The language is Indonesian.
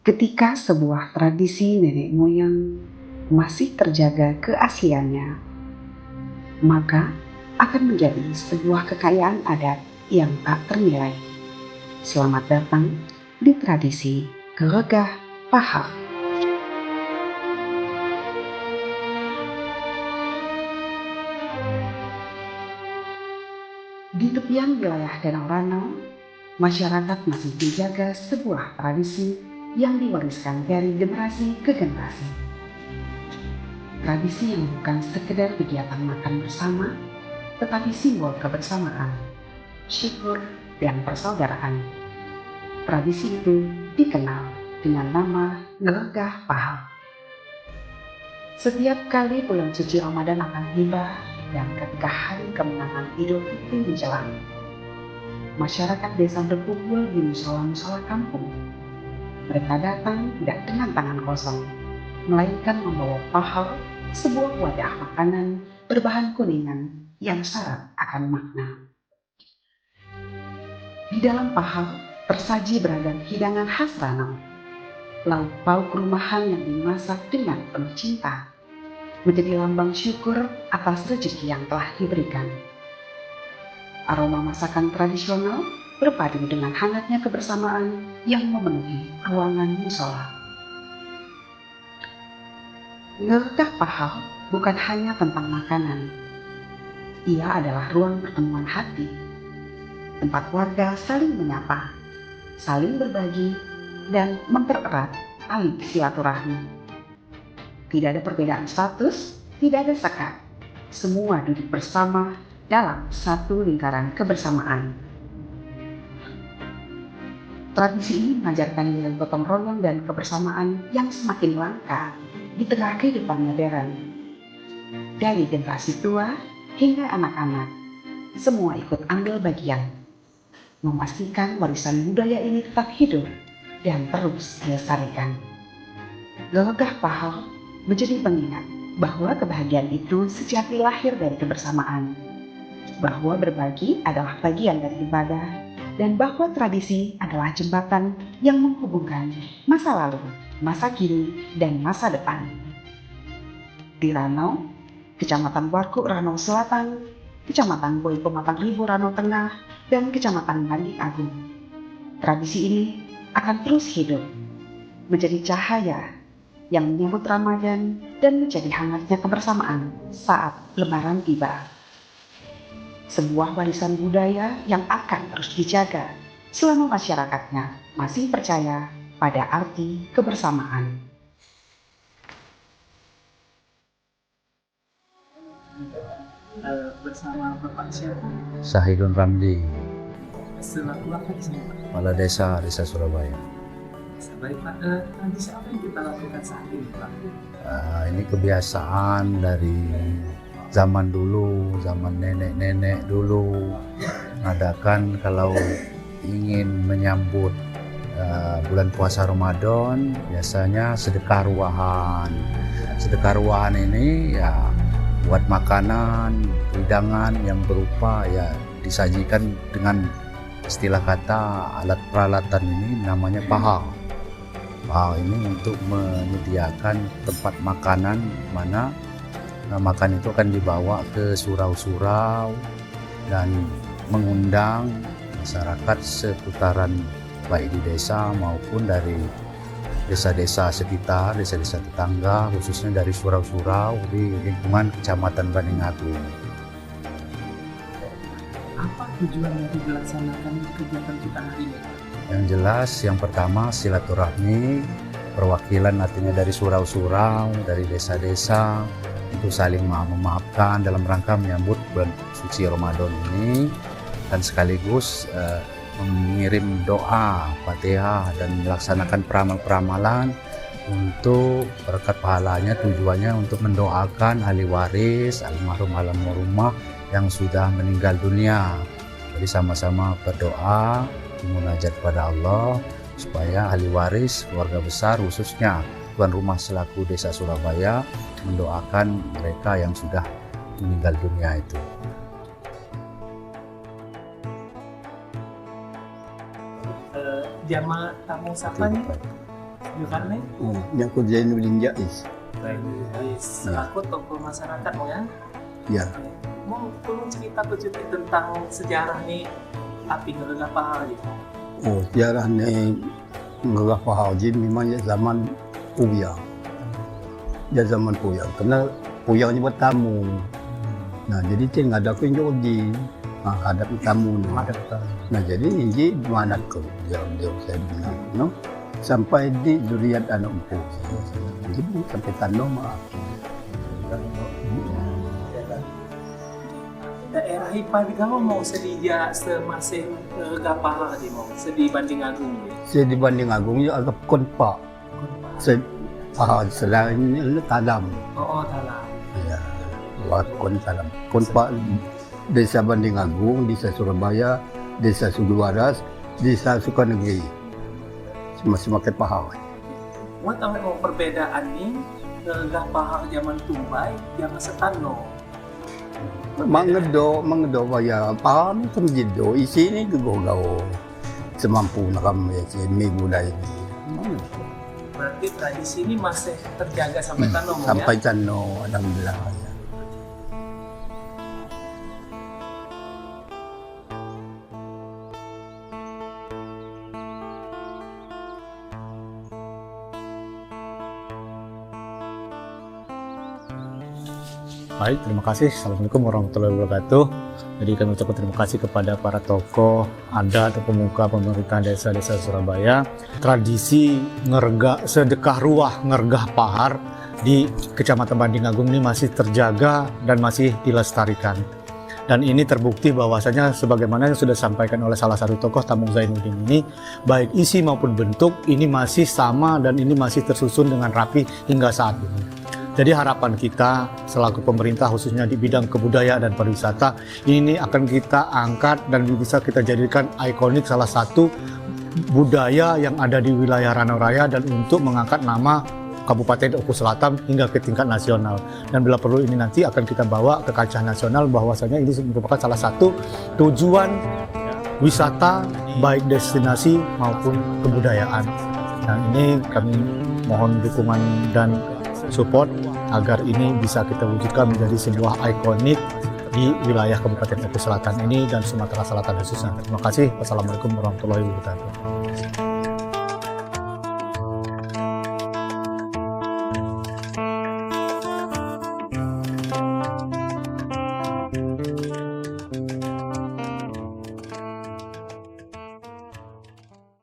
Ketika sebuah tradisi nenek moyang masih terjaga keasliannya, maka akan menjadi sebuah kekayaan adat yang tak ternilai. Selamat datang di tradisi Gelegah Pahal. Di tepian wilayah Danau Ranau, masyarakat masih menjaga sebuah tradisi yang diwariskan dari generasi ke generasi. Tradisi yang bukan sekedar kegiatan makan bersama, tetapi simbol kebersamaan, syukur, dan persaudaraan. Tradisi itu dikenal dengan nama Gelegah Pahal. Setiap kali bulan suci Ramadan akan tiba dan ketika hari kemenangan Idul Fitri menjelang, masyarakat desa berkumpul di musola-musola kampung. Mereka datang tidak dengan tangan kosong, melainkan membawa pahal, sebuah wadah makanan berbahan kuningan yang syarat akan makna. Di dalam pahal tersaji beragam hidangan khas Ranau, lauk pauk rumahan yang dimasak dengan penuh cinta, menjadi lambang syukur atas rezeki yang telah diberikan. Aroma masakan tradisional berpadu dengan hangatnya kebersamaan yang memenuhi ruangan musola. Gelegah Pahal bukan hanya tentang makanan. Ia adalah ruang pertemuan hati, tempat warga saling menyapa, saling berbagi, dan mempererat tali silaturahmi. Tidak ada perbedaan status, tidak ada sekat. Semua duduk bersama dalam satu lingkaran kebersamaan. Tradisi ini mengajarkan nilai gotong royong dan kebersamaan yang semakin langka di tengah kehidupan modern. Dari generasi tua hingga anak-anak, semua ikut ambil bagian, memastikan warisan budaya ini tetap hidup dan terus dilestarikan. Gelegah Pahal menjadi pengingat bahwa kebahagiaan itu sejati lahir dari kebersamaan, bahwa berbagi adalah bagian dari ibadah, dan bahwa tradisi adalah jembatan yang menghubungkan masa lalu, masa kini, dan masa depan. Di Ranau, Kecamatan Warku Ranau Selatan, Kecamatan Boi Pematang Ribu Ranau Tengah, dan Kecamatan Bandi Agung, tradisi ini akan terus hidup, menjadi cahaya yang menyambut Ramadan dan menjadi hangatnya kebersamaan saat Lebaran tiba. Sebuah warisan budaya yang akan terus dijaga selama masyarakatnya masih percaya pada arti kebersamaan. Bersama Bapak siapa? Sahidun Ramli, Selaku apa di sini, Pak? Kepala Desa Surabaya. Baik, Pak. Tradisi apa yang kita lakukan saat ini, Pak? Ini kebiasaan dari zaman dulu, zaman nenek-nenek dulu, mengadakan kalau ingin menyambut bulan puasa Ramadan, biasanya sedekah ruahan. Sedekah ruahan ini ya buat makanan, hidangan yang berupa ya disajikan dengan istilah kata alat peralatan ini namanya pahal. Pahal ini untuk menyediakan tempat makanan mana makan itu akan dibawa ke surau-surau dan mengundang masyarakat seputaran baik di desa maupun dari desa-desa sekitar, desa-desa tetangga, khususnya dari surau-surau di lingkungan Kecamatan Banding Agung. Apa tujuan dari dilaksanakan kegiatan kita hari ini? Yang jelas, yang pertama silaturahmi, perwakilan artinya dari surau-surau, dari desa-desa, untuk saling memaafkan dalam rangka menyambut bulan suci Ramadan ini, dan sekaligus mengirim doa, Fatihah, dan melaksanakan peramal-peramalan untuk berkat pahalanya. Tujuannya untuk mendoakan ahli waris, almarhumah yang sudah meninggal dunia. Jadi sama-sama berdoa, munajat kepada Allah supaya ahli waris, keluarga besar khususnya tuan rumah selaku Desa Surabaya mendoakan mereka yang sudah meninggal dunia itu. Jamaah tamu sapa nih? Bukan nih? Yang ku Zainuddin Jais. Selaku tokoh masyarakat mau ya? Ya. Mau tolong cerita sedikit tentang sejarah nih api ngelega pahal gitu. Sejarah ni Ngelah Haji memang ya zaman Puyang. Ya zaman Puyang. Karena Puyang ni bertamu. Nah jadi cing ada ku Joji. Hadap tamu ni. Nah jadi ini mana ke dia saya bilang, no? Sampai di zuriat anak empu. Jadi sampai tanah maaf. Daerah Ipa di kamu mau sedih semasih gapah di mau sedih banding agung ya. Saya dibanding agungnya agak konpak. Saya selain ini talam. Dalam. Ya, kon talam. Konpak Desa Banding Agung, Desa Surabaya, Desa Suduwaras, Desa Sukanegeri. Masih pakai pahal. What mau perbedaan nih gapah zaman Tumbai, zaman Setano. Mangedo ya paham itu jido isi ini gaw semampu na kami si minggu dah ini. Berarti tradisi ini masih terjaga sampai Tano ya? Sampai Tano, alhamdulillah. Ya. Baik, terima kasih. Assalamualaikum warahmatullahi wabarakatuh. Jadi kami ucapkan terima kasih kepada para tokoh adat atau pemuka pemerintahan desa-desa Surabaya. Tradisi sedekah ruah ngergah pahar di Kecamatan Banding Agung ini masih terjaga dan masih dilestarikan. Dan ini terbukti bahwasanya sebagaimana yang sudah disampaikan oleh salah satu tokoh Tamung Zainuddin ini, baik isi maupun bentuk ini masih sama dan ini masih tersusun dengan rapi hingga saat ini. Jadi harapan kita selaku pemerintah khususnya di bidang kebudayaan dan pariwisata ini akan kita angkat dan bisa kita jadikan ikonik salah satu budaya yang ada di wilayah Ranau Raya dan untuk mengangkat nama Kabupaten Oku Selatan hingga ke tingkat nasional. Dan bila perlu ini nanti akan kita bawa ke kancah nasional bahwasanya ini merupakan salah satu tujuan wisata baik destinasi maupun kebudayaan. Nah ini kami mohon dukungan dan support agar ini bisa kita wujudkan menjadi sebuah ikonik di wilayah Kabupaten Oku Selatan ini dan Sumatera Selatan khususnya. Terima kasih. Wassalamualaikum warahmatullahi wabarakatuh.